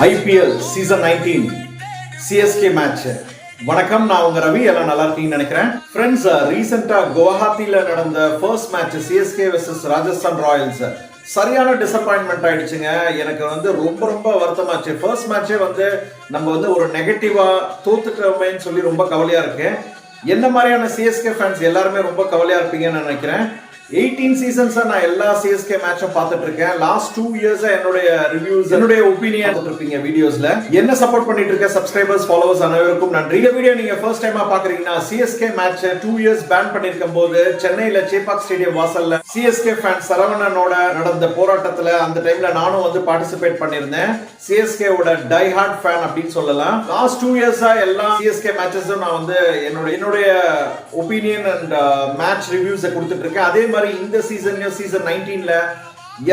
IPL season 19 CSK match. வணக்கம், நான் உங்க ரவி. எல்லாம் நல்லா இருக்கீங்கன்னு நினைக்கிறேன். ஃப்ரெண்ட்ஸ், ரீசெண்டா குவஹாத்தில நடந்த first match CSK vs Rajasthan Royals சரியான டிசப்பாயின்மெண்ட் ஆயிடுச்சுங்க. எனக்கு ரொம்ப வருத்தமாச்சு. ஃபர்ஸ்ட் மேட்சே நம்ம ஒரு நெகட்டிவா தோத்துட்டோமேன்னு சொல்லி ரொம்ப கவலையா இருக்கு. என்ன மாதிரியான CSK ஃபேன்ஸ் எல்லாருமே ரொம்ப கவலையா இருப்பீங்கன்னு நினைக்கிறேன். 18 சீசன்ஸா நான் எல்லா CSK மேட்சும் பார்த்துட்டு இருக்கேன். லாஸ்ட் 2 இயர்ஸா என்னுடைய ரிவ்யூஸ், என்னுடைய ஒப்பீனியன் கொடுத்திருப்பீங்க வீடியோஸ்ல. என்ன சப்போர்ட் பண்ணிட்டு இருக்க சப்ஸ்கிரைபர்ஸ், ஃபாலோவர்ஸ் அனைவருக்கும் நன்றி. இந்த வீடியோ நீங்க ஃபர்ஸ்ட் டைமா பாக்குறீங்கன்னா, CSK மேட்ச் 2 இயர்ஸ் பேன் பண்ணிருக்கும் போது சென்னையில சேப்பாக் ஸ்டேடியம் வாசல்ல CSK ஃபேன் சரவணனோட நடந்த போராட்டத்துல அந்த டைம்ல நானும் பார்ட்டிசிபேட் பண்ணிருந்தேன். CSK ஓட டை ஹார்ட் ஃபேன் அப்படின்னு சொல்லலாம். லாஸ்ட் 2 இயர்ஸா எல்லா CSK மேட்சஸும் நான் என்னுடைய ஒப்பீனியன் அண்ட் மேட்ச் ரிவ்யூஸ் கொடுத்துட்டு இருக்கேன். அதே இந்த சீசன் 19ல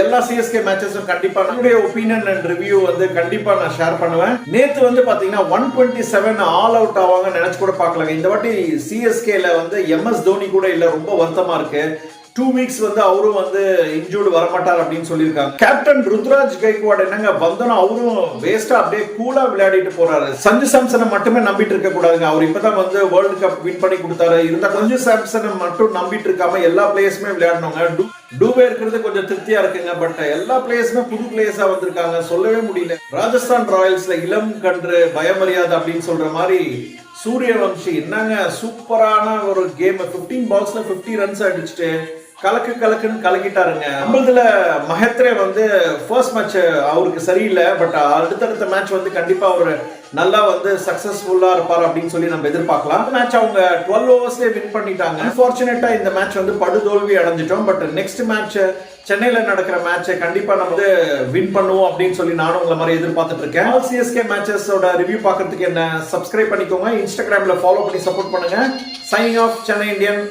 எல்லா CSK மேட்சஸும் கண்டிப்பா என்னுடைய ஒப்பீனியன் அண்ட் ரிவ்யூ கண்டிப்பா நான் ஷேர் பண்ணுவேன். நேத்து பாத்தீங்கன்னா 127 ஆல் அவுட் ஆவாங்க நினைச்சு கூட பார்க்கலங்க. இந்த வாட்டி CSKல MS தோனி கூட இல்ல, ரொம்ப வருத்தமா இருக்கு. 2 வீக்ஸ் அவரும் இன்ஜூர்டு வரமாட்டார் அப்படின்னு சொல்லியிருக்காங்க. கேப்டன் ருத்ராஜ் கைக்வாட் என்னங்க வந்தோம், அவரும் வேஸ்டா அப்படியே கூலா விளையாடிட்டு போறாரு. சஞ்சு சாம்சனை மட்டுமே நம்பிட்டு இருக்க கூடாதுங்க. அவர் இப்பதான் வேர்ல்டு கப் வின் பண்ணி கொடுத்தாரு. இருந்தா சஞ்சு சாம்சனை மட்டும் நம்பிட்டு இருக்காம எல்லா பிளேயர்ஸுமே விளையாடணுங்க. டூபே இருக்கிறது கொஞ்சம் திருப்தியா இருக்குங்க. பட் எல்லா பிளேயர்ஸுமே புது பிளேயர்ஸா வந்திருக்காங்க, சொல்லவே முடியல. ராஜஸ்தான் ராயல்ஸ்ல இளம் கன்று பயமரியாதை அப்படின்னு சொல்ற மாதிரி சூரியவம்சி என்னங்க சூப்பரான ஒரு கேம். 15 பால்ஸ்ல 50 ரன்ஸ் அடிச்சுட்டு கலக்குன்னு கலக்கிட்டாருங்க. நம்மளதுல மஹேத்ரே ஃபர்ஸ்ட் மேட்ச் அவருக்கு சரியில்லை. பட் அடுத்தடுத்த மேட்ச் கண்டிப்பா அவரு நல்லா சக்சஸ்ஃபுல்லா இருப்பார் அப்படின்னு சொல்லி நம்ம எதிர்பார்க்கலாம். மேட்ச் அவங்க 12 ஓவர்ஸ்லயே வின் பண்ணிட்டாங்க. அன்பார்ச்சுனேட்டா இந்த மேட்ச் படுதோல்வி அடைஞ்சிட்டோம். பட் நெக்ஸ்ட் மேட்ச் சென்னையில நடக்கிற மேட்ச் கண்டிப்பா நம்ம வின் பண்ணுவோம் அப்படின்னு சொல்லி நானும் உங்களை மாதிரி எதிர்பார்த்துட்டு இருக்கேன். CSK மேட்சஸோட ரிவ்யூ பார்க்கறதுக்கு என்ன சப்ஸ்கிரைப் பண்ணிக்கோங்க. இன்ஸ்டாகிராம்ல ஃபாலோ பண்ணி சப்போர்ட் பண்ணுங்க. Signing off, Chennai Indian.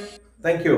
Thank you.